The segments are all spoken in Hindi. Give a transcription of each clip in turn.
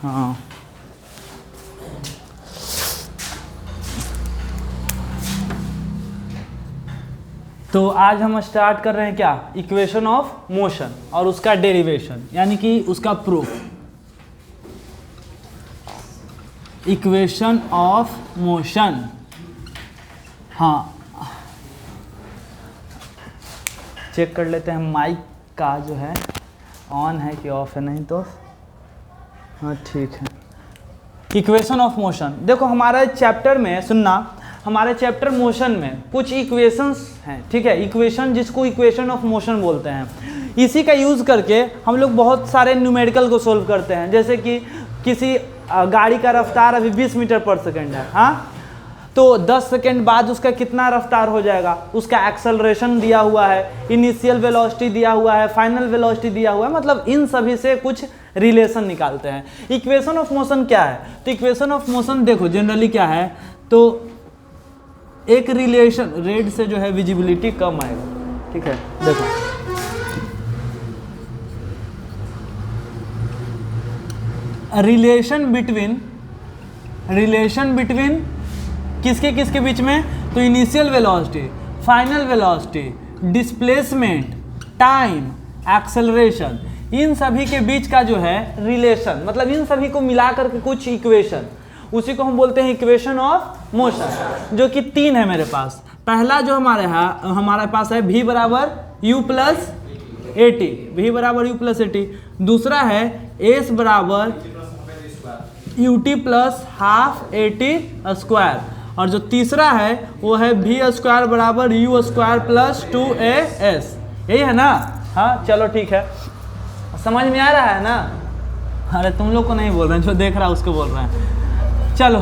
हाँ तो आज हम स्टार्ट कर रहे हैं क्या, इक्वेशन ऑफ मोशन और उसका डेरिवेशन यानी कि उसका प्रूफ। इक्वेशन ऑफ मोशन, हाँ चेक कर लेते हैं माइक का जो है ऑन है कि ऑफ है, नहीं तो हाँ ठीक है। इक्वेशन ऑफ मोशन, देखो हमारे चैप्टर में सुनना, हमारे चैप्टर मोशन में कुछ इक्वेशंस हैं, ठीक है। इक्वेशन जिसको इक्वेशन ऑफ मोशन बोलते हैं, इसी का यूज़ करके हम लोग बहुत सारे न्यूमेरिकल को सोल्व करते हैं। जैसे कि किसी गाड़ी का रफ्तार अभी 20 मीटर पर सेकेंड है, हाँ, तो 10 सेकेंड बाद उसका कितना रफ्तार हो जाएगा, उसका एक्सेलरेशन दिया हुआ है, इनिशियल वेलोसिटी दिया हुआ है, फाइनल वेलोसिटी दिया हुआ है, मतलब इन सभी से कुछ रिलेशन निकालते हैं। इक्वेशन ऑफ मोशन क्या है, तो इक्वेशन ऑफ मोशन देखो जनरली क्या है, तो एक रिलेशन, रेड से जो है विजिबिलिटी कम आएगा, ठीक है। देखो रिलेशन बिटवीन किसके किसके बीच में, तो initial velocity, final velocity, displacement, time, acceleration, इन सभी के बीच का जो है रिलेशन, मतलब इन सभी को मिला करके कुछ इक्वेशन, उसी को हम बोलते हैं इक्वेशन ऑफ मोशन, जो कि 3 है मेरे पास। पहला जो हमारे पास है v बराबर u plus A T, v बराबर u प्लस ए टी। दूसरा है s बराबर u t plus half a t square, और जो तीसरा है वो है v स्क्वायर बराबर u स्क्वायर प्लस 2as। यही है ना, हाँ चलो ठीक है, समझ में आ रहा है ना। अरे तुम लोग को नहीं बोल रहे हैं, जो देख रहा है उसको बोल रहे हैं। चलो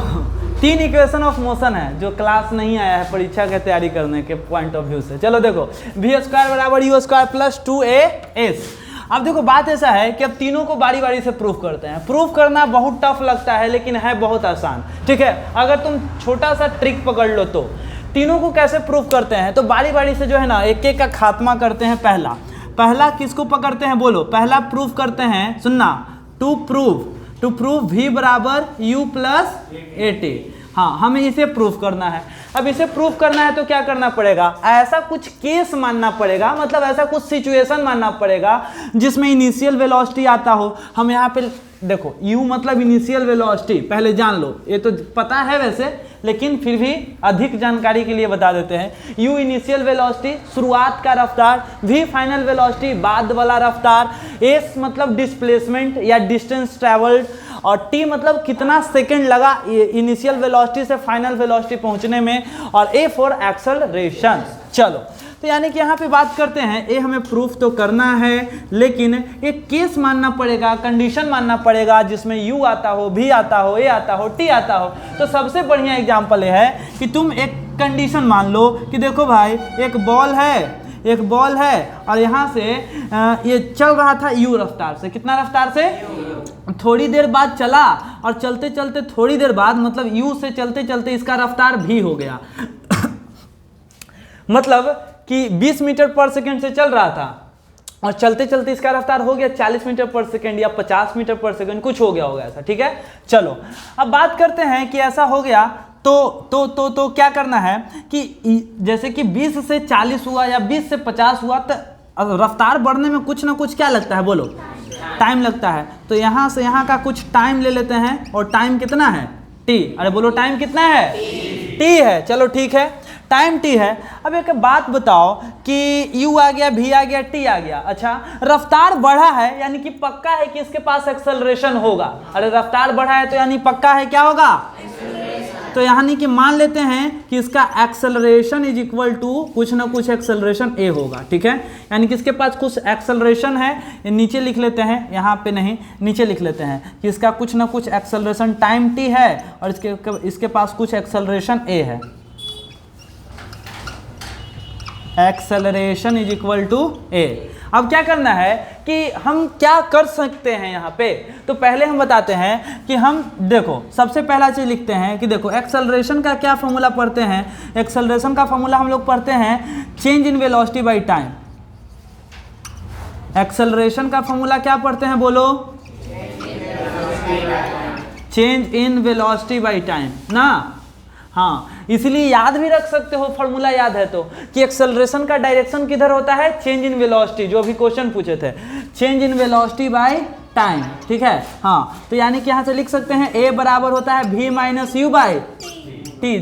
3 इक्वेशन ऑफ मोशन है जो क्लास नहीं आया है परीक्षा की तैयारी करने के पॉइंट ऑफ व्यू से। चलो देखो v स्क्वायर बराबर u स्क्वायर प्लस 2as। अब देखो बात ऐसा है कि अब तीनों को बारी बारी से प्रूफ करते हैं। प्रूफ करना बहुत टफ लगता है लेकिन है बहुत आसान, ठीक है। अगर तुम छोटा सा ट्रिक पकड़ लो तो तीनों को कैसे प्रूफ करते हैं, तो बारी बारी से जो है ना एक एक का खात्मा करते हैं। पहला किसको पकड़ते हैं बोलो, पहला प्रूफ करते हैं, सुनना, टू प्रूव v बराबर u प्लस ए टी। हाँ हमें इसे प्रूफ करना है। अब इसे प्रूफ करना है तो क्या करना पड़ेगा, ऐसा कुछ केस मानना पड़ेगा, मतलब ऐसा कुछ सिचुएशन मानना पड़ेगा जिसमें इनिशियल वेलोसिटी आता हो। हम यहाँ पे देखो u मतलब इनिशियल वेलोसिटी पहले जान लो, ये तो पता है वैसे लेकिन फिर भी अधिक जानकारी के लिए बता देते हैं। u इनिशियल वेलोसिटी शुरुआत का रफ्तार, v फाइनल वेलोसिटी बाद वाला रफ्तार, s मतलब डिस्प्लेसमेंट या डिस्टेंस ट्रैवल्ड, और t मतलब कितना सेकंड लगा इनिशियल वेलोसिटी से फाइनल वेलोसिटी पहुंचने में, और a फॉर एक्सेलरेशन। चलो तो यानी कि यहाँ पे बात करते हैं, ए हमें प्रूफ तो करना है लेकिन एक केस मानना पड़ेगा, कंडीशन मानना पड़ेगा जिसमें u आता हो, v आता हो, a आता हो, t आता हो। तो सबसे बढ़िया एग्जांपल ये है कि तुम एक कंडीशन मान लो कि देखो भाई एक बॉल है और यहाँ से ये चल रहा था u रफ्तार से, कितना रफ्तार से, थोड़ी देर बाद चला, और चलते चलते थोड़ी देर बाद मतलब u से चलते चलते इसका रफ्तार v हो गया मतलब कि 20 मीटर पर सेकंड से चल रहा था और चलते चलते इसका रफ्तार हो गया 40 मीटर पर सेकंड या 50 मीटर पर सेकंड, कुछ हो गया होगा ऐसा, ठीक है। चलो अब बात करते हैं कि ऐसा हो गया तो क्या करना है कि जैसे कि 20 से 40 हुआ या 20 से 50 हुआ, तो रफ्तार बढ़ने में कुछ ना कुछ क्या लगता है बोलो, टाइम लगता है। तो यहाँ से यहाँ का कुछ टाइम ले लेते हैं, और टाइम कितना है, t। अरे बोलो टाइम कितना है, t है। चलो ठीक है, टाइम t है। अब एक बात बताओ कि u आ गया, v आ गया, t आ गया, अच्छा रफ्तार बढ़ा है यानी कि पक्का है कि इसके पास एक्सेलरेशन होगा। अरे रफ्तार बढ़ा है तो यानी पक्का है क्या होगा, तो यानी कि मान लेते हैं कि इसका एक्सेलरेशन इज इक्वल टू कुछ ना कुछ एक्सेलरेशन a होगा, ठीक है। यानी कि इसके पास कुछ एक्सेलरेशन है, ये नीचे लिख लेते हैं, यहाँ पे नहीं नीचे लिख लेते हैं कि इसका कुछ ना कुछ एक्सेलरेशन टाइम t है और इसके पास कुछ एक्सेलरेशन a है। Acceleration is equal to a। अब क्या करना है कि हम क्या कर सकते हैं यहाँ पे, तो पहले हम बताते हैं कि हम देखो सबसे पहला चीज लिखते हैं कि देखो एक्सेलरेशन का क्या फॉर्मूला पढ़ते हैं, एक्सेलरेशन का फॉर्मूला हम लोग पढ़ते हैं change in velocity by time. Acceleration का फॉर्मूला क्या पढ़ते हैं बोलो, change in velocity by time ना। हाँ, इसलिए याद भी रख सकते हो, फॉर्मूला याद है तो, कि एक्सेलरेशन का डायरेक्शन किधर होता है, चेंज इन वेलोसिटी, जो अभी क्वेश्चन पूछे थे, change in velocity by time, ठीक है। हाँ, तो यानी कि यहाँ से लिख सकते हैं a बराबर होता है v minus u by T.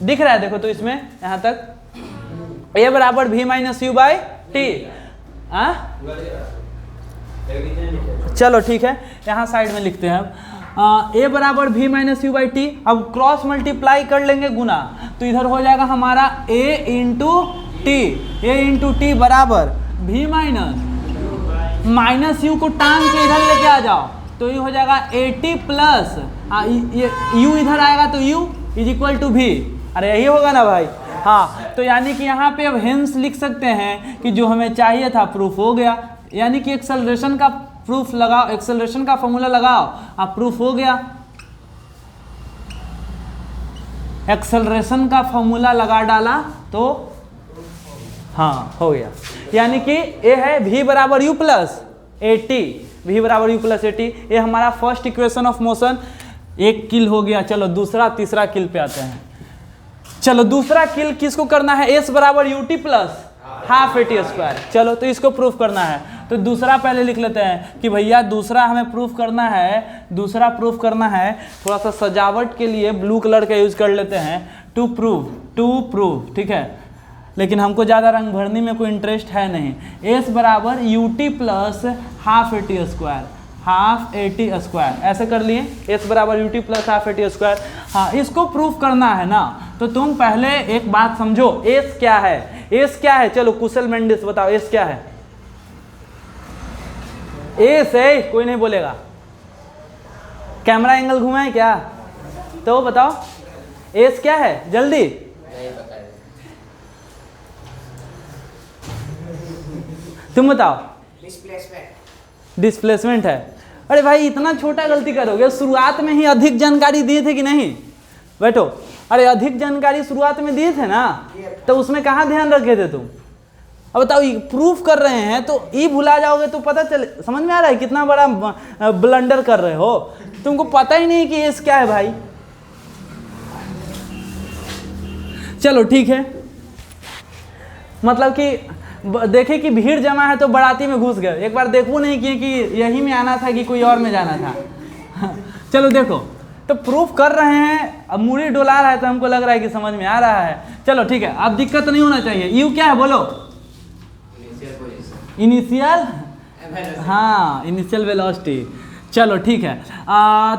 दिख रहा है देखो तो इसमें यहाँ तक a बराबर v minus u by T. चलो ठीक है, यहाँ साइड में लिखते हैं अब a बराबर v minus u by T. अब क्रॉस मल्टीप्लाई कर लेंगे गुना, तो इधर हो जाएगा हमारा a इंटू टी बराबर v माइनस यू को टांग के इधर लेके आ जाओ, तो ये हो जाएगा 80 प्लस ये u इधर आएगा तो u is equal to v। अरे यही होगा ना भाई। हाँ, तो यानी कि यहाँ पे अब हेंस लिख सकते हैं कि जो हमें चाहिए था प्रूफ हो गया। यानी कि एक्सेलरेशन का प्रूफ लगाओ, एक्सेलरेशन का फॉर्मूला लगाओ, अब प्रूफ हो गया। एक्सेलरेशन का फॉर्मूला लगा डाला तो हाँ हो गया। यानी कि ए है v बराबर you plus A T, v बराबर यू प्लस ए टी। ये हमारा फर्स्ट इक्वेशन ऑफ मोशन, एक किल हो गया। चलो दूसरा तीसरा किल पे आते हैं। चलो दूसरा किल किसको करना है, s बराबर u t plus half a t square. चलो तो इसको प्रूफ करना है, तो दूसरा पहले लिख लेते हैं कि भैया दूसरा हमें प्रूफ करना है। दूसरा प्रूफ करना है, थोड़ा सा सजावट के लिए ब्लू कलर का यूज कर लेते हैं, टू प्रूफ, ठीक है। लेकिन हमको ज़्यादा रंग भरने में कोई इंटरेस्ट है नहीं। s बराबर u t plus half a t square, ऐसे कर लिए। s बराबर u t plus half a t square. हाँ, इसको प्रूफ करना है ना, तो तुम पहले एक बात समझो, s क्या है, s क्या है। चलो कुशल मेंडिस बताओ s क्या है। s है, कोई नहीं बोलेगा। कैमरा एंगल घुमा है क्या, तो बताओ s क्या है जल्दी। तुम बताओ। डिस्प्लेसमेंट है। अरे भाई इतना छोटा गलती करोगे, शुरुआत में ही अधिक जानकारी दिए थे कि नहीं। बैठो, अरे अधिक जानकारी शुरुआत में दिए थे ना, तो उसमें कहाँ ध्यान रखे थे तुम। अब बताओ, प्रूफ कर रहे हैं तो ई भुला जाओगे तो पता चले, समझ में आ रहा है कितना बड़ा ब्लंडर कर रहे हो। तुमको पता ही नहीं कि एस क्या है भाई। चलो ठीक है, मतलब कि देखे कि भीड़ जमा है तो बाराती में घुस गए, एक बार देखो नहीं किए कि यही में आना था कि कोई और में जाना था। चलो देखो, तो प्रूफ कर रहे हैं, अब मूड़ी डोला रहा है तो हमको लग रहा है कि समझ में आ रहा है। चलो ठीक है, अब दिक्कत नहीं होना चाहिए। यू क्या है बोलो, इनिशियल, हाँ इनिशियल वेलोसिटी। चलो ठीक है,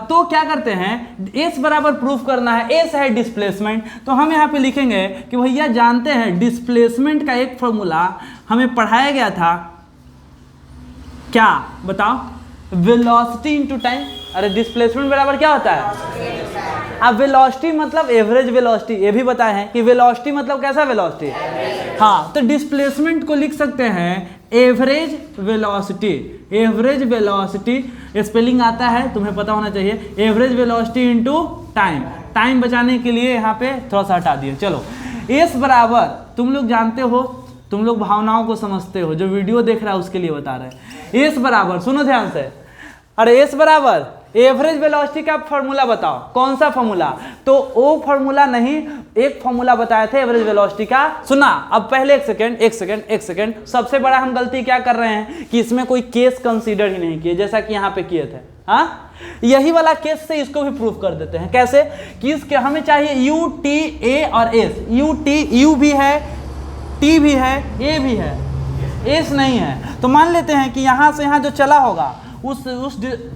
तो क्या करते हैं, s बराबर प्रूफ करना है, s है डिस्प्लेसमेंट। तो हम यहाँ पे लिखेंगे कि भैया जानते हैं डिस्प्लेसमेंट का एक फॉर्मूला हमें पढ़ाया गया था, क्या बताओ, वेलोसिटी इनटू टाइम। अरे डिस्प्लेसमेंट बराबर क्या होता है, अब वेलोसिटी मतलब एवरेज वेलोसिटी, ये भी बताए हैं कि वेलोसिटी मतलब कैसा वेलोसिटी। हाँ, तो डिस्प्लेसमेंट को लिख सकते हैं average velocity. Average velocity spelling आता है, तुम्हें पता होना चाहिए, average velocity into time. Time बचाने के लिए यहाँ पे थोड़ा सा हटा दिए। चलो s बराबर, तुम लोग जानते हो, तुम लोग भावनाओं को समझते हो, जो वीडियो देख रहा है उसके लिए बता रहे हैं। s बराबर, सुनो ध्यान से, अरे s बराबर एवरेज वेलोसिटी का फॉर्मूला बताओ, कौन सा फॉर्मूला। तो वो फॉर्मूला नहीं, एक फॉर्मूला बताए थे एवरेज वेलोसिटी का, सुना। अब पहले एक सेकंड, सबसे बड़ा हम गलती क्या कर रहे हैं कि इसमें कोई केस कंसीडर ही नहीं किए, जैसा कि यहाँ पे किए थे। हाँ, यही वाला केस से इसको भी प्रूफ कर देते हैं। कैसे कि इसके हमें चाहिए यू टी ए और एस। यू भी है, टी भी है, ए भी है, एस नहीं है। तो मान लेते हैं कि यहाँ से यहाँ जो चला होगा उस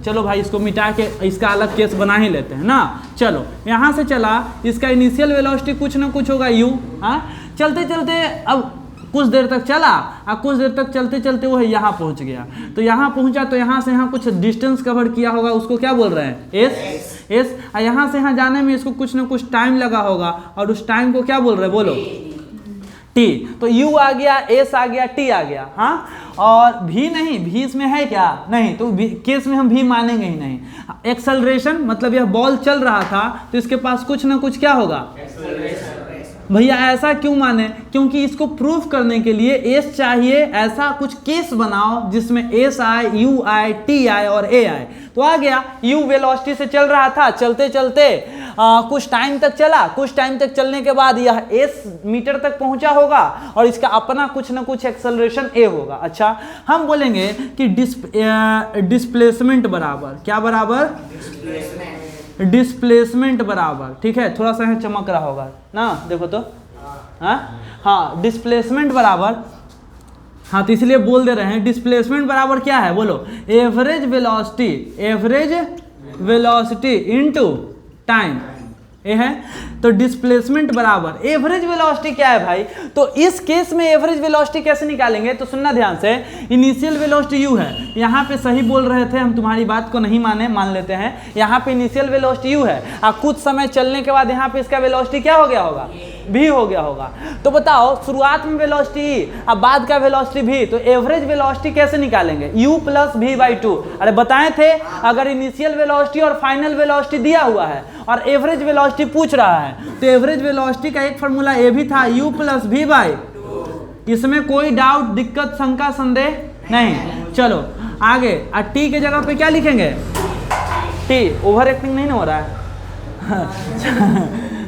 चलो भाई इसको मिटा के इसका अलग केस बना ही लेते हैं ना। चलो यहाँ से चला, इसका इनिशियल वेलोसिटी कुछ ना कुछ होगा u। हाँ, चलते चलते अब कुछ देर तक चला और कुछ देर तक चलते चलते वो यहाँ पहुँच गया। तो यहाँ पहुँचा तो यहाँ से यहाँ कुछ डिस्टेंस कवर किया होगा, उसको क्या बोल रहे हैं, एस। और यहाँ से यहाँ जाने में इसको कुछ ना कुछ टाइम लगा होगा, और उस टाइम को क्या बोल रहे हैं बोलो, टी। तो u आ गया, s आ गया, t आ गया। हाँ, और v नहीं, v इसमें है क्या, नहीं, तो केस में हम v मानेंगे ही नहीं। एक्सेलरेशन मतलब यह बॉल चल रहा था तो इसके पास कुछ ना कुछ क्या होगा, भैया ऐसा क्यों माने? क्योंकि इसको प्रूफ करने के लिए एस चाहिए, ऐसा कुछ केस बनाओ जिसमें एस आए, यू आए, टी आए और ए आए। तो आ गया, यू वेलोसिटी से चल रहा था, चलते चलते कुछ टाइम तक चला, कुछ टाइम तक चलने के बाद यह एस मीटर तक पहुंचा होगा और इसका अपना कुछ ना कुछ एक्सेलरेशन ए होगा। अच्छा, हम बोलेंगे कि डिस्प्लेसमेंट बराबर क्या बराबर? डिस्प्लेसमेंट बराबर, ठीक है, थोड़ा सा यहाँ चमक रहा होगा ना, देखो तो, हाँ डिस्प्लेसमेंट बराबर, हाँ तो इसलिए बोल दे रहे हैं डिस्प्लेसमेंट बराबर क्या है, बोलो, एवरेज वेलोसिटी इनटू टाइम, ये है। तो डिस्प्लेसमेंट बराबर एवरेज वेलोसिटी क्या है भाई? तो इस केस में एवरेज वेलोसिटी कैसे निकालेंगे? तो सुनना ध्यान से, इनिशियल वेलोसिटी u है, यहाँ पे सही बोल रहे थे हम, तुम्हारी बात को नहीं मान लेते हैं, यहाँ पे इनिशियल वेलोसिटी u है और कुछ समय चलने के बाद यहाँ पे इसका वेलोसिटी क्या हो गया होगा? v हो गया होगा। तो बताओ, शुरुआत में वेलोसिटी अब बाद का वेलोसिटी v, तो एवरेज वेलोसिटी कैसे निकालेंगे? u plus v/2। अरे बताए थे, अगर इनिशियल वेलोसिटी और फाइनल वेलोसिटी दिया हुआ है और एवरेज वेलोसिटी पूछ रहा है, तो एवरेज वेलोसिटी का एक फार्मूला ये भी था, u प्लस v/2। इसमें कोई डाउट, दिक्कत, शंका, संदेह नहीं। चलो आगे, t के जगह पे क्या लिखेंगे? t, ओवर एक्टिंग नहीं ना हो रहा है?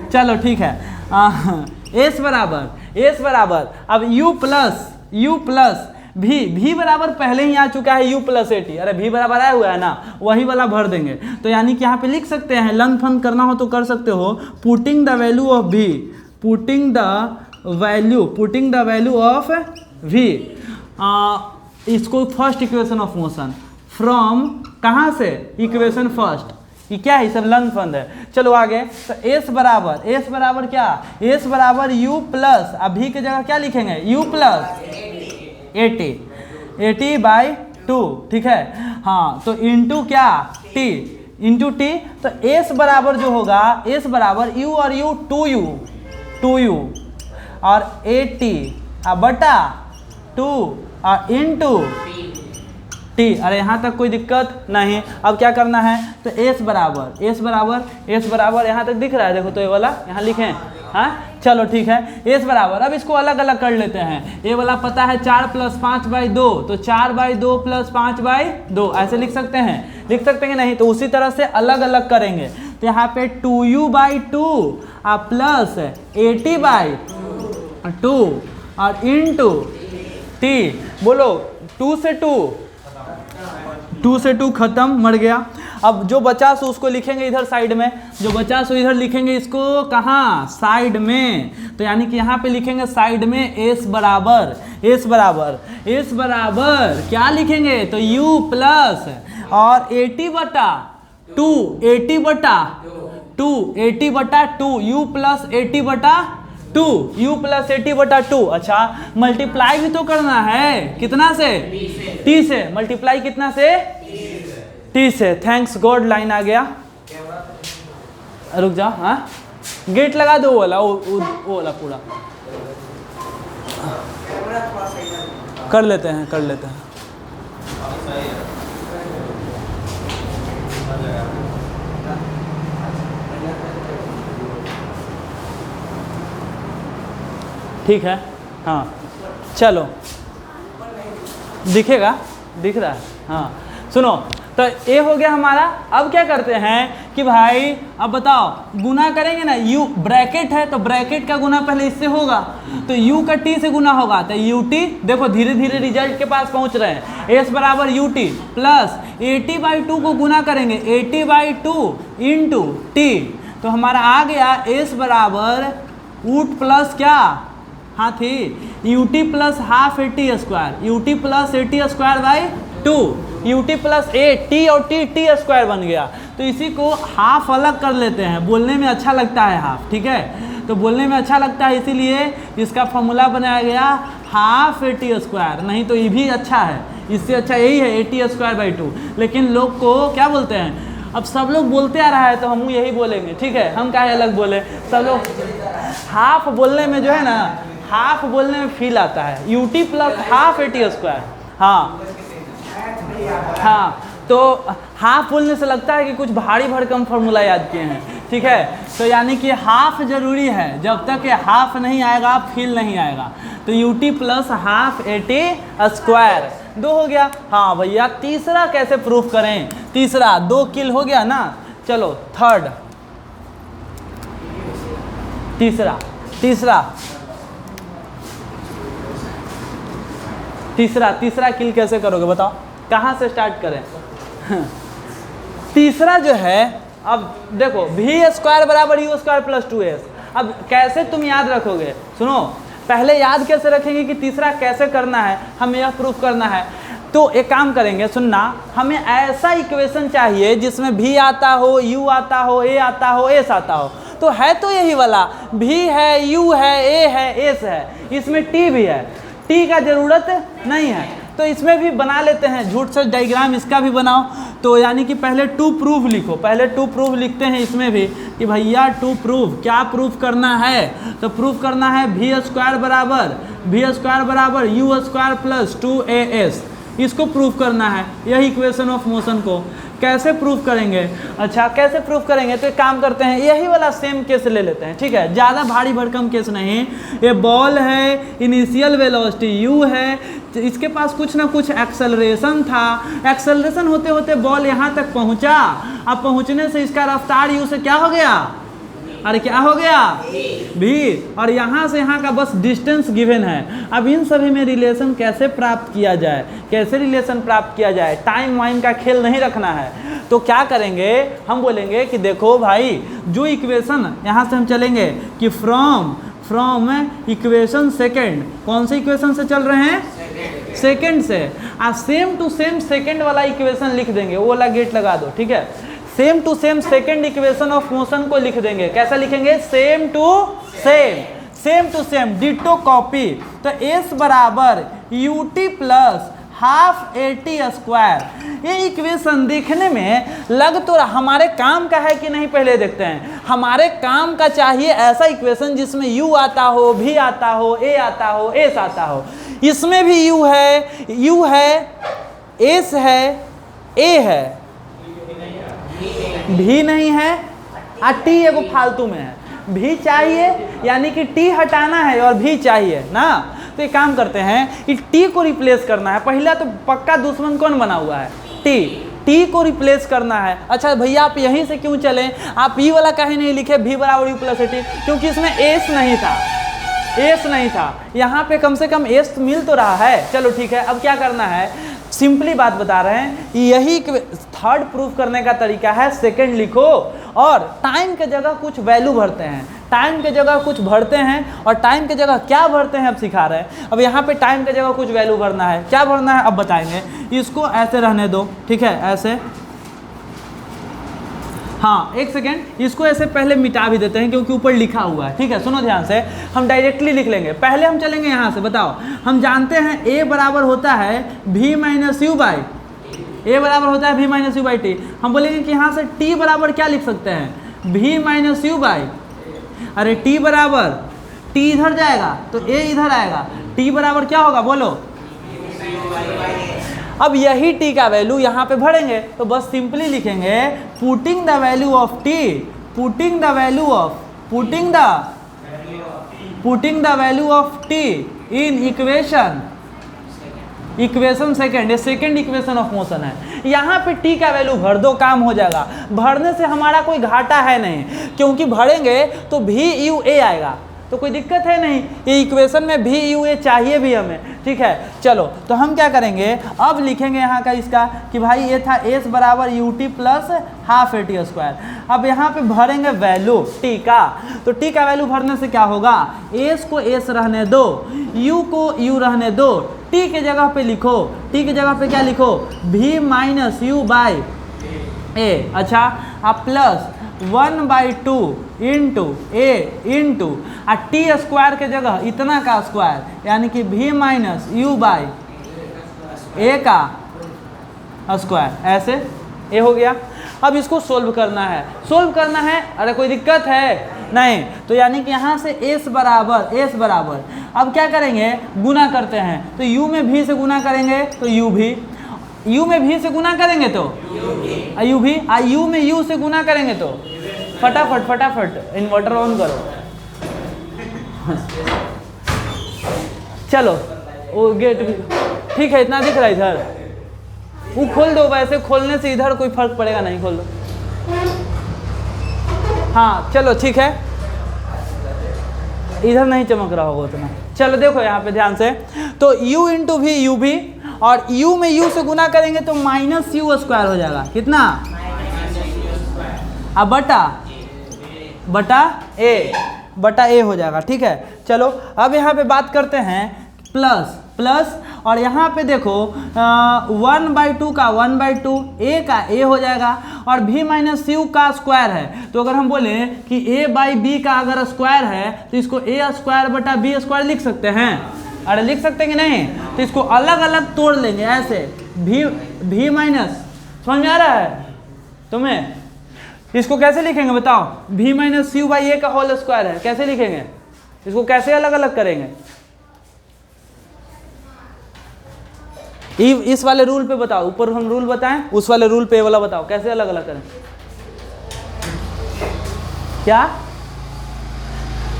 चलो ठीक है, एस बराबर अब u प्लस v बराबर पहले ही आ चुका है, u प्लस एटी, अरे v बराबर आया हुआ है ना, वही वाला भर देंगे। तो यानी कि यहाँ पे लिख सकते हैं, लन फन करना हो तो कर सकते हो, putting the value of v, putting the value of v, इसको first equation of motion from, कहाँ से? इक्वेशन फर्स्ट, ये क्या है? सब लन फंड है। चलो आगे, तो एस बराबर क्या? एस बराबर u प्लस, अभी की जगह क्या लिखेंगे? u प्लस 80/2, ठीक है, हाँ, तो इंटू क्या? t, तो एस बराबर जो होगा, एस बराबर u और u 2u और 80 बटा 2 और इंटू t। अरे यहाँ तक कोई दिक्कत नहीं। अब क्या करना है? तो एस बराबर यहाँ तक दिख रहा है, देखो तो ये वाला यहाँ लिखें, हाँ चलो ठीक है, एस बराबर, अब इसको अलग अलग कर लेते हैं। ये वाला पता है 4 + 5/2, तो 4/2 + 5/2 ऐसे लिख सकते हैं नहीं? तो उसी तरह से अलग अलग करेंगे। तो यहाँ पे 2u/2 प्लस 80/2 और इंटू t, बोलो 2 से 2 खत्म, मर गया। अब जो बचा सो उसको लिखेंगे इधर साइड में, जो बचा सो इधर लिखेंगे, इसको कहाँ? साइड में। तो यानी कि यहाँ पे लिखेंगे साइड में एस बराबर क्या लिखेंगे? तो u प्लस और 80/2 u प्लस 80/2। अच्छा, मल्टीप्लाई भी तो करना है, कितना से? t से। मल्टीप्लाई कितना से? t से। थैंक्स गॉड, लाइन आ गया। रुक जाओ, हाँ गेट लगा दो, वो वाला पूरा कर लेते हैं। ठीक है, हाँ चलो, दिख रहा है, हाँ सुनो, तो ये हो गया हमारा। अब क्या करते हैं कि भाई, अब बताओ, गुना करेंगे ना, u ब्रैकेट है तो ब्रैकेट का गुना पहले इससे होगा, तो u का t से गुना होगा, तो ut, देखो धीरे धीरे रिजल्ट के पास पहुंच रहे हैं। s बराबर ut प्लस 80/2 को गुना करेंगे 80/2 इंटू t, तो हमारा आ गया s बराबर ut प्लस क्या? हाँ थी ut plus half 80² ut plus 80²/2 ut plus t और t स्क्वायर बन गया। तो इसी को हाफ अलग कर लेते हैं, बोलने में अच्छा लगता है हाफ, ठीक है, तो बोलने में अच्छा लगता है इसीलिए इसका फॉर्मूला बनाया गया हाफ 80²। नहीं तो ये भी अच्छा है, इससे अच्छा यही है 80²/2, लेकिन लोग को क्या बोलते हैं, अब सब लोग बोलते आ रहा है तो हम यही बोलेंगे, ठीक है, हम काहे अलग बोले, सब लोग हाफ बोलने में जो है ना, हाफ बोलने में फील आता है, ut प्लस हाफ 80²। हाँ, तो हाफ बोलने से लगता है कि कुछ भारी भरकम फार्मूला याद किए हैं, ठीक है। तो यानी कि हाफ जरूरी है, जब तक ये हाफ नहीं आएगा फील नहीं आएगा। तो ut प्लस हाफ at² 2 हो गया। हाँ भैया तीसरा कैसे प्रूफ करें? तीसरा 2 किल हो गया ना, चलो थर्ड, तीसरा किल कैसे करोगे बताओ, कहाँ से स्टार्ट करें? तीसरा जो है, अब देखो v² बराबर u² प्लस 2s। अब कैसे तुम याद रखोगे? सुनो, पहले याद कैसे रखेंगे कि तीसरा कैसे करना है, हमें यह प्रूफ करना है। तो एक काम करेंगे, सुनना, हमें ऐसा इक्वेशन चाहिए जिसमें v आता हो, u आता हो, a आता हो, s आता हो। तो है तो यही वाला, v है, u है, a है, s है, इसमें t भी है। t का ज़रूरत नहीं है, तो इसमें भी बना लेते हैं, झूठ सच डायग्राम इसका भी बनाओ। तो यानी कि पहले टू प्रूफ लिखो, पहले टू प्रूफ लिखते हैं इसमें भी कि भैया टू प्रूफ, क्या प्रूफ करना है? तो प्रूफ करना है v² बराबर u² प्लस 2as, इसको प्रूफ करना है, यही इक्वेशन ऑफ मोशन को। कैसे प्रूफ करेंगे? अच्छा कैसे प्रूफ करेंगे? तो एक काम करते हैं, यही वाला सेम केस ले लेते हैं, ठीक है, ज़्यादा भारी भरकम केस नहीं। ये बॉल है, इनिशियल वेलोसिटी u है, इसके पास कुछ ना कुछ एक्सेलरेशन था, एक्सेलरेशन होते होते बॉल यहाँ तक पहुँचा, अब पहुँचने से इसका रफ्तार u से क्या हो गया? अरे क्या हो गया? v। और यहाँ से यहाँ का बस डिस्टेंस गिवन है। अब इन सभी में रिलेशन कैसे प्राप्त किया जाए? कैसे रिलेशन प्राप्त किया जाए? टाइम वाइम का खेल नहीं रखना है। तो क्या करेंगे, हम बोलेंगे कि देखो भाई, जो इक्वेशन यहाँ से हम चलेंगे कि फ्रॉम इक्वेशन सेकेंड, कौन से इक्वेशन से चल रहे हैं? सेकेंड से। आप सेम टू सेम सेकेंड वाला इक्वेशन लिख देंगे, वो वाला गेट लगा दो, ठीक है। Same to same second equation of motion को लिख देंगे, कैसा लिखेंगे? Same to same ditto copy. तो s बराबर ut प्लस हाफ at²। ये इक्वेशन देखने में लग तो हमारे काम का है कि नहीं, पहले देखते हैं। हमारे काम का चाहिए ऐसा इक्वेशन जिसमें u आता हो, v आता हो, a आता हो, s आता हो। इसमें भी u है, s है, a है, भी नहीं है, और t एगो फालतू में है। भी चाहिए यानी कि t हटाना है और भी चाहिए ना। तो एक काम करते हैं कि t को रिप्लेस करना है। पहला तो पक्का दुश्मन कौन बना हुआ है? t को रिप्लेस करना है। अच्छा भैया आप यहीं से क्यों चलें? आप ई वाला काहे नहीं लिखे v बराबर u प्लस at? क्योंकि इसमें s नहीं था, यहाँ पे कम से कम s मिल तो रहा है। चलो ठीक है, अब क्या करना है, सिंपली बात बता रहे हैं, यही थर्ड प्रूफ करने का तरीका है। सेकंड लिखो और टाइम के जगह कुछ वैल्यू भरते हैं, टाइम के जगह कुछ भरते हैं, और टाइम के जगह क्या भरते हैं अब सिखा रहे हैं। अब यहाँ पे टाइम के जगह कुछ वैल्यू भरना है, क्या भरना है अब बताएंगे। इसको ऐसे रहने दो, ठीक है, ऐसे। हाँ एक सेकेंड, इसको ऐसे पहले मिटा भी देते हैं क्योंकि ऊपर लिखा हुआ है, ठीक है। सुनो ध्यान से, हम डायरेक्टली लिख लेंगे। पहले हम चलेंगे यहाँ से, बताओ, हम जानते हैं a बराबर होता है v minus u by, a बराबर होता है v minus u by T. हम बोलेंगे कि यहाँ से t बराबर क्या लिख सकते हैं? v माइनस u बाई, अरे t बराबर, t इधर जाएगा तो a इधर आएगा, t बराबर क्या होगा बोलो? अब यही t का वैल्यू यहाँ पे भरेंगे, तो बस सिंपली लिखेंगे putting the value of t, putting the value of t in equation second. ये सेकेंड इक्वेशन ऑफ मोशन है। यहाँ पे t का वैल्यू भर दो, काम हो जाएगा। भरने से हमारा कोई घाटा है नहीं, क्योंकि भरेंगे तो v u a आएगा, तो कोई दिक्कत है नहीं। ये इक्वेशन में भी u a चाहिए भी हमें, ठीक है। चलो तो हम क्या करेंगे, अब लिखेंगे यहाँ का इसका कि भाई ये था s बराबर ut प्लस हाफ at²। अब यहाँ पे भरेंगे वैल्यू t का, तो t का वैल्यू भरने से क्या होगा, s को s रहने दो, u को u रहने दो, t के जगह पे लिखो, t के जगह पे क्या लिखो, v minus u by a। अच्छा, अब plus 1/2 into a into t² के जगह इतना का स्क्वायर, यानी कि v minus u by a का स्क्वायर, ऐसे ये हो गया। अब इसको सोल्व करना है, अरे कोई दिक्कत है नहीं। तो यानी कि यहाँ से s बराबर अब क्या करेंगे, गुना करते हैं। तो u में v से गुना करेंगे तो u में v से गुना करेंगे तो u भी, u में u से गुना करेंगे तो फटाफट फटाफट इन्वर्टर ऑन करो। चलो वो गेट भी ठीक है, इतना दिख रहा है इधर, वो खोल दो, वैसे खोलने से इधर कोई फर्क पड़ेगा नहीं, खोल दो। हाँ चलो ठीक है, इधर नहीं चमक रहा होगा उतना। चलो देखो यहाँ पे ध्यान से, तो u इंटू भी यू भी, और u में u से गुना करेंगे तो माइनस यू स्क्वायर हो जाएगा, कितना, अब बटा a हो जाएगा। ठीक है, चलो अब यहाँ पे बात करते हैं प्लस, और यहाँ पे देखो 1/2 का 1/2, a का a हो जाएगा, और v माइनस यू का स्क्वायर है, तो अगर हम बोले कि a/b का अगर स्क्वायर है तो इसको a स्क्वायर बटा b स्क्वायर लिख सकते हैं। अरे लिख सकते हैं कि नहीं, तो इसको अलग अलग तोड़ लेंगे ऐसे, v माइनस, समझ में आ रहा है तुम्हें? इसको कैसे लिखेंगे बताओ, v minus u by a का होल स्क्वायर है, कैसे लिखेंगे इसको, कैसे अलग अलग करेंगे? इस वाले रूल पे बताओ, ऊपर हम रूल बताएं, उस वाले रूल पे ये वाला बताओ, कैसे अलग अलग करें? क्या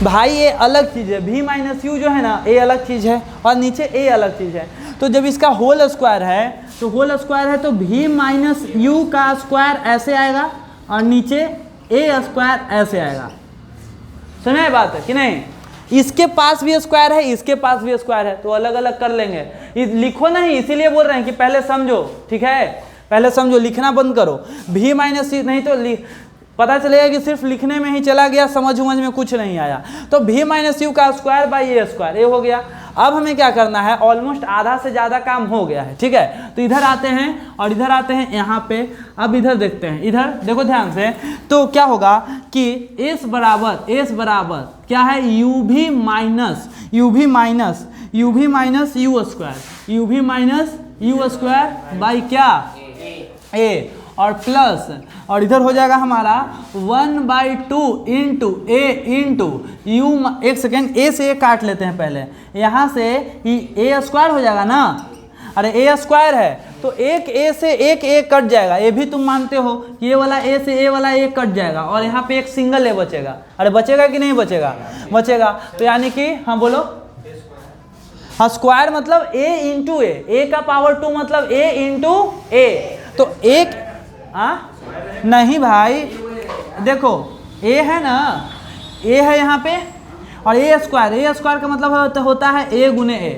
भाई, ये अलग चीज़ है, v माइनस यू जो है ना, a अलग चीज़ है और नीचे a अलग चीज़ है। तो जब इसका होल स्क्वायर है, तो होल स्क्वायर है तो v माइनस यू का स्क्वायर ऐसे आएगा और नीचे a स्क्वायर ऐसे आएगा। सुना है बात है कि नहीं? इसके पास भी स्क्वायर है, इसके पास भी स्क्वायर है, तो अलग अलग कर लेंगे। लिखो नहीं, इसीलिए बोल रहे हैं कि पहले समझो, ठीक है, पहले समझो, लिखना बंद करो। v माइनस यू नहीं तो पता चलेगा कि सिर्फ लिखने में ही चला गया, समझ में कुछ नहीं आया। तो v माइनस यू का स्क्वायर बाई a स्क्वायर, ये हो गया। अब हमें क्या करना है, ऑलमोस्ट आधा से ज़्यादा काम हो गया है। ठीक है, तो इधर आते हैं और इधर आते हैं यहाँ पे। अब इधर देखते हैं, इधर देखो ध्यान से, तो क्या होगा कि s बराबर क्या है, u भी माइनस यू स्क्वायर बाई क्या, a, और प्लस, और इधर हो जाएगा हमारा 1/2 इंटू a इंटू यू, एक सेकेंड, a से a काट लेते हैं पहले, यहाँ से a स्क्वायर हो जाएगा ना, अरे a स्क्वायर है तो एक a से एक a कट जाएगा, ये भी तुम मानते हो कि ये वाला a से a वाला a कट जाएगा, और यहाँ पे एक सिंगल a बचेगा। अरे बचेगा कि नहीं बचेगा, तो यानी कि हाँ बोलो, हाँ स्क्वायर मतलब a इंटू a का पावर 2 मतलब a इंटू a, तो एक नहीं भाई, देखो a है ना, a है यहाँ पे, और a स्क्वायर का मतलब होता है a गुने a,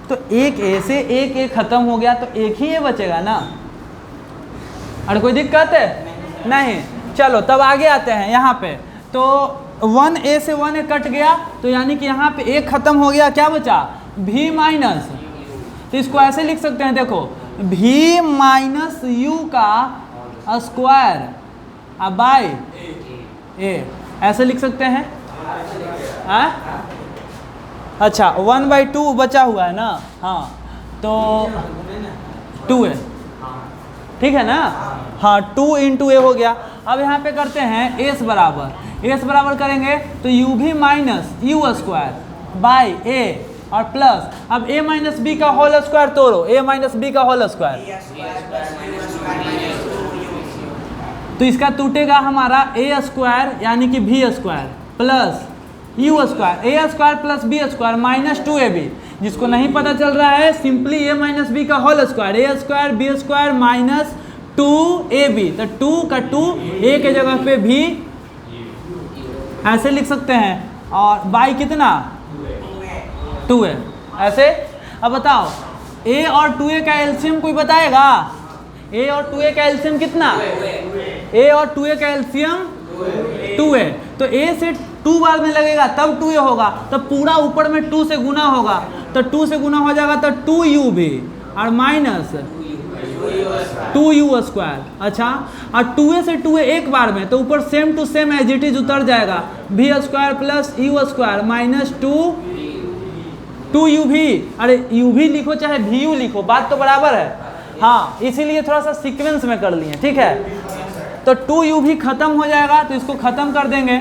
तो एक a से एक a खत्म हो गया तो एक ही a बचेगा ना। और कोई दिक्कत है नहीं? चलो तब आगे आते हैं यहाँ पे, तो 1a से 1a कट गया, तो यानी कि यहाँ पे a खत्म हो गया, क्या बचा, v माइनस, तो इसको ऐसे लिख सकते हैं, देखो v माइनस यू का स्क्वायर बाई a, ऐसे लिख सकते हैं। अच्छा 1/2 बचा हुआ है ना, हाँ तो 2 है, ठीक है ना, हाँ 2 इंटू a हो गया। अब यहाँ पे करते हैं s बराबर करेंगे तो u भी minus u square by a, और प्लस, अब a माइनस बी का होल स्क्वायर तोड़ो, a माइनस बी का होल स्क्वायर, तो इसका टूटेगा हमारा a स्क्वायर यानी कि v square plus u square, a square plus b square minus 2ab, जिसको नहीं पता चल रहा है सिंपली a माइनस बी का whole square, a square b square minus 2ab, तो 2 का 2 a के जगह पे भी ऐसे लिख सकते हैं, और बाई कितना 2 है ऐसे। अब बताओ a और 2a का एलसीएम कोई बताएगा, a और 2a का एलसीएम कितना, a और 2a का एलसीएम 2 है, तो a से 2 बार में लगेगा तब 2a होगा, तब पूरा ऊपर में 2 से गुना होगा, तो 2 से गुना हो जाएगा तो 2u भी, और माइनस 2u स्क्वायर। अच्छा, और 2a से 2a एक बार में, तो ऊपर same to same as it is उतर जाएगा, v square plus u square minus 2u भी, अरे u भी लिखो चाहे vu लिखो, बात तो बराबर है, हाँ इसीलिए थोड़ा सा सीक्वेंस में कर लिए, ठीक है। तो 2u भी खत्म हो जाएगा, तो इसको खत्म कर देंगे,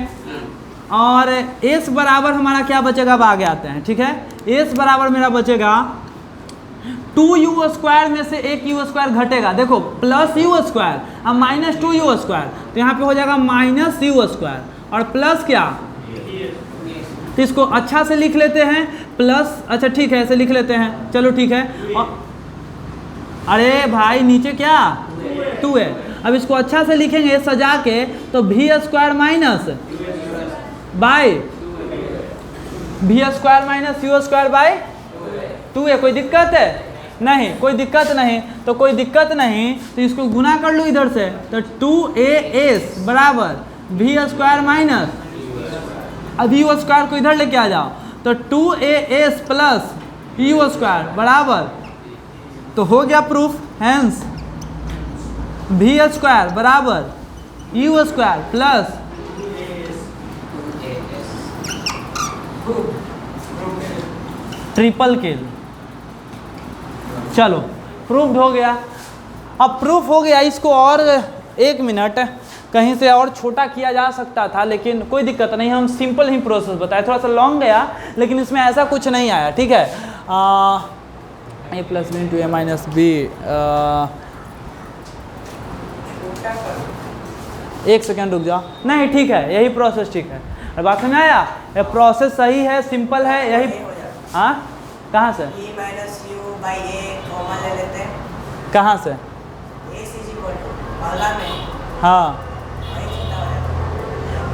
और s बराबर हमारा क्या बचेगा, अब आगे आते हैं, ठीक है। s बराबर मेरा बचेगा 2u² में से एक u² घटेगा, देखो प्लस u² अब माइनस 2u², तो यहाँ पे हो जाएगा माइनस u² और प्लस क्या, तो इसको अच्छा से लिख लेते हैं प्लस, अच्छा ठीक है ऐसे लिख लेते हैं, चलो ठीक है। और अरे भाई नीचे क्या 2 है, अब इसको अच्छा से लिखेंगे सजा के, तो v² minus y v² minus u² bye 2 है। कोई दिक्कत है नहीं, कोई दिक्कत नहीं, तो कोई दिक्कत नहीं, तो इसको गुना कर लो इधर से, तो 2as बराबर v² माइनस, अब u² को इधर लेके आ जाओ, तो 2as प्लस u² बराबर, तो हो गया प्रूफ, हेंस v² बराबर u² प्लस ट्रिपल किल। चलो प्रूफ हो गया। अब प्रूफ हो गया, इसको और 1 मिनट कहीं से और छोटा किया जा सकता था, लेकिन कोई दिक्कत नहीं, हम सिंपल ही प्रोसेस बताए, थोड़ा सा लॉन्ग गया लेकिन इसमें ऐसा कुछ नहीं आया, ठीक है। a plus b into a minus b, 1 second रुक जाओ, नहीं ठीक है यही प्रोसेस ठीक है, बात समझ आया, ये प्रोसेस सही है, सिंपल है यही। हाँ कहाँ से, e minus u by A common ले लेते हैं, कहाँ से, a इज इक्वल टू पहला में, हाँ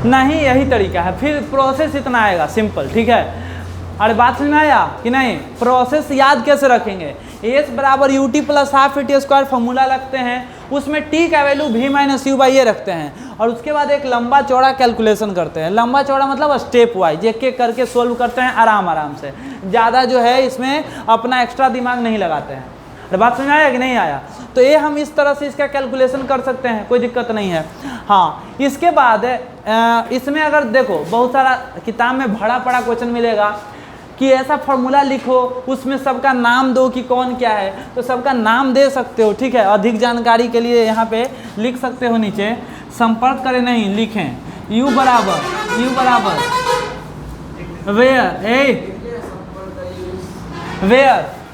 नहीं यही तरीका है, फिर प्रोसेस इतना आएगा सिंपल, ठीक है। अरे बात समझ में आया कि नहीं, प्रोसेस याद कैसे रखेंगे, एस बराबर u t plus half a t square formula रखते हैं, उसमें टी का value v minus u by a रखते हैं, और उसके बाद एक लंबा चौड़ा कैलकुलेशन करते हैं, लंबा चौड़ा मतलब स्टेप वाइज एक एक करके सोल्व करते हैं आराम से, ज़्यादा जो है इसमें अपना एक्स्ट्रा दिमाग नहीं लगाते हैं। अरे बात समझ आया कि नहीं आया, तो ये हम इस तरह से इसका कैलकुलेशन कर सकते हैं, कोई दिक्कत नहीं है। हाँ इसके बाद इसमें अगर देखो बहुत सारा किताब में भरा पड़ा क्वेश्चन मिलेगा कि ऐसा फॉर्मूला लिखो, उसमें सबका नाम दो कि कौन क्या है, तो सबका नाम दे सकते हो, ठीक है। अधिक जानकारी के लिए यहाँ पे लिख सकते हो नीचे, संपर्क करें नहीं लिखें, u बराबर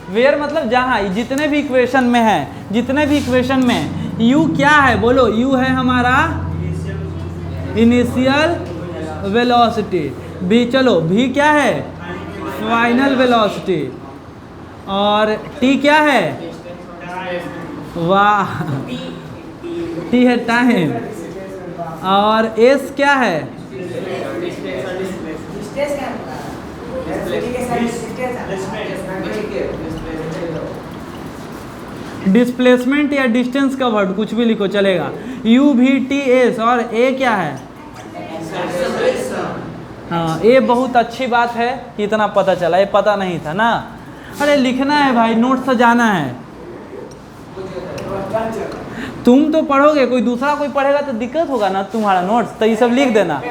वेयर मतलब जहाँ, जितने भी इक्वेशन में है, जितने भी इक्वेशन में u क्या है बोलो, u है हमारा इनिशियल वेलोसिटी, v चलो v क्या है फाइनल वेलोसिटी, और t क्या है, वाह t है टाइम, और s क्या है, डिस्प्लेसमेंट या डिस्टेंस का वर्ड कुछ भी लिखो चलेगा, u v t s, और a क्या है, हाँ ये बहुत अच्छी बात है कि इतना पता चला, ये पता नहीं था ना। अरे लिखना है भाई, नोट सजाना है, तुम तो पढ़ोगे, कोई दूसरा कोई पढ़ेगा तो दिक्कत होगा ना तुम्हारा नोट्स, तो ये सब लिख देना।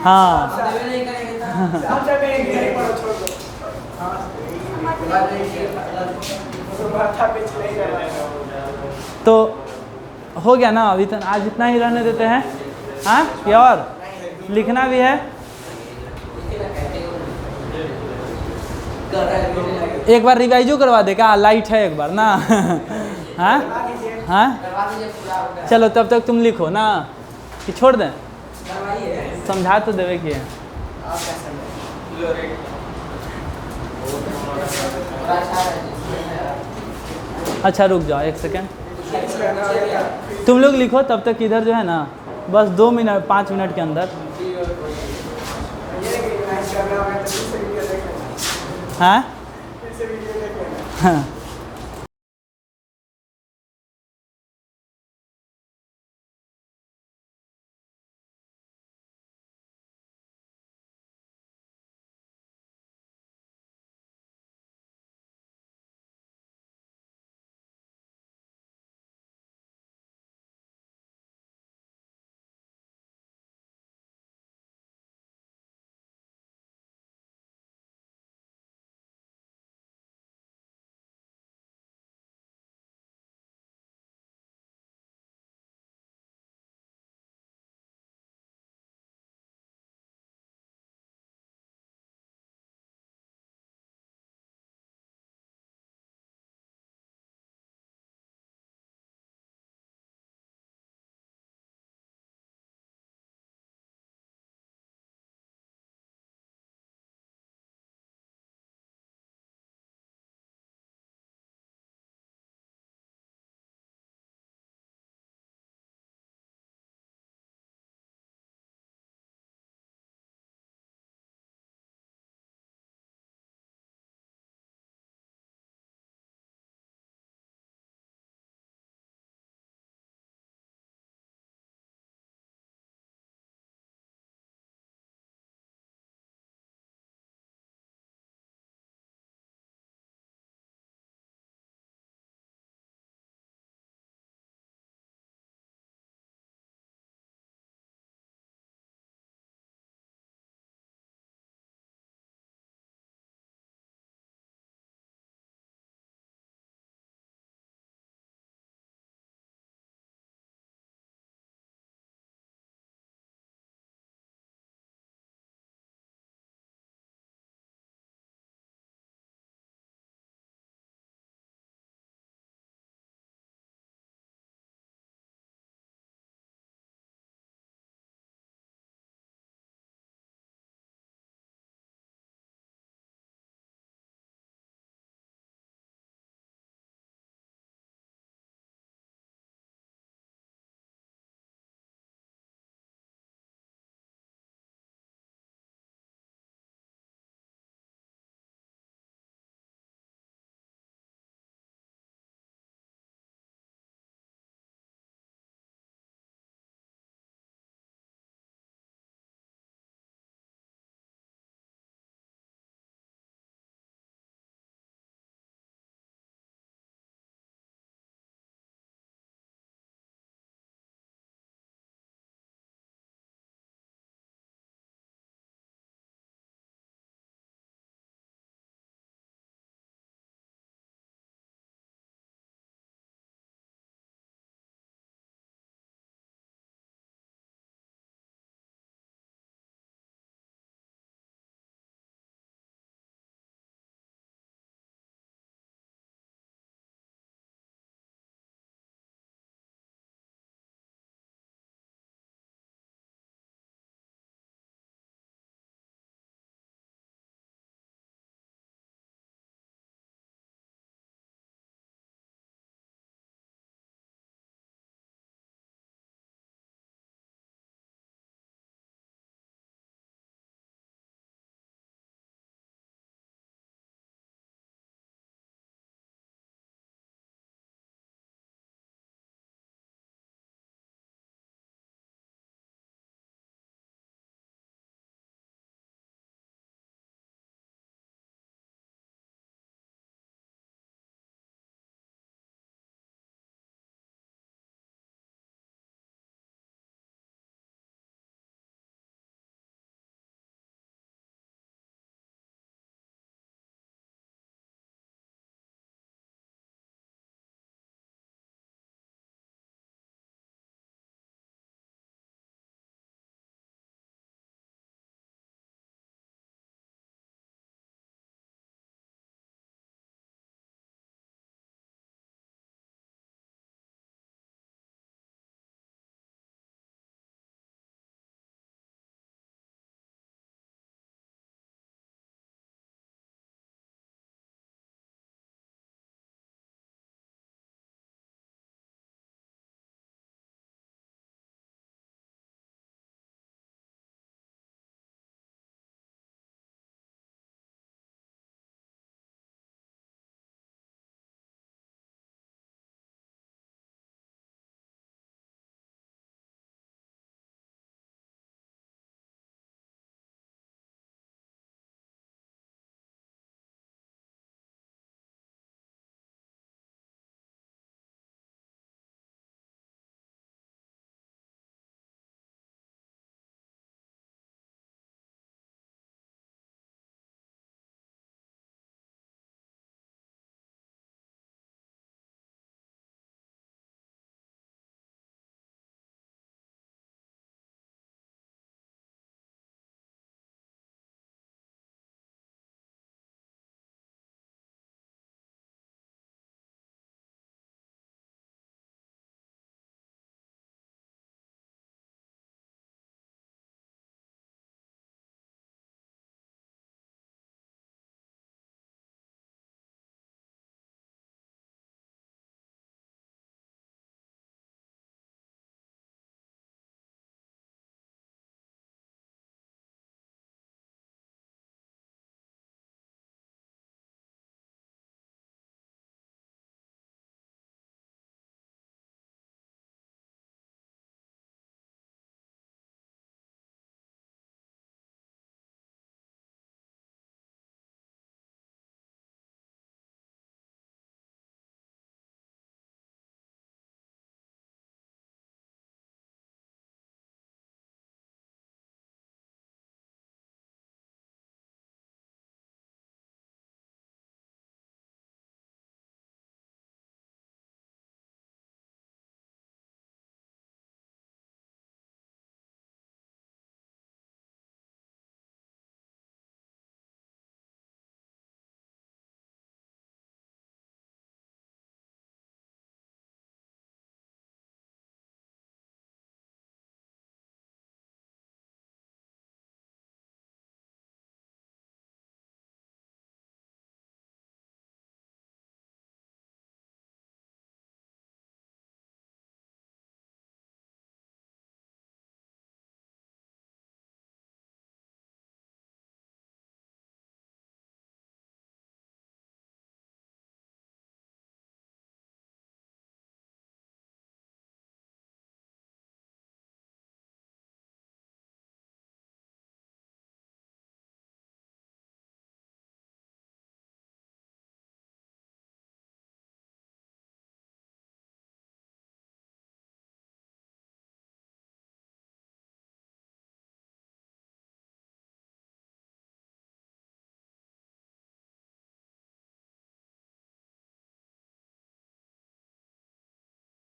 हाँ तो हो गया ना, अभी तो आज इतना ही रहने देते हैं। हाँ क्या और लिखना भी है, एक बार रिवाइजो करवा दे क्या, लाइट है एक बार ना। हाँ हाँ चलो तब तक तुम लिखो ना, कि छोड़ दें, समझा तो देवे कि अच्छा रुक जाओ 1 सेकेंड, तुम लोग लिखो तब तक, इधर जो है ना बस 2 मिनट 5 मिनट के अंदर। हाँ हाँ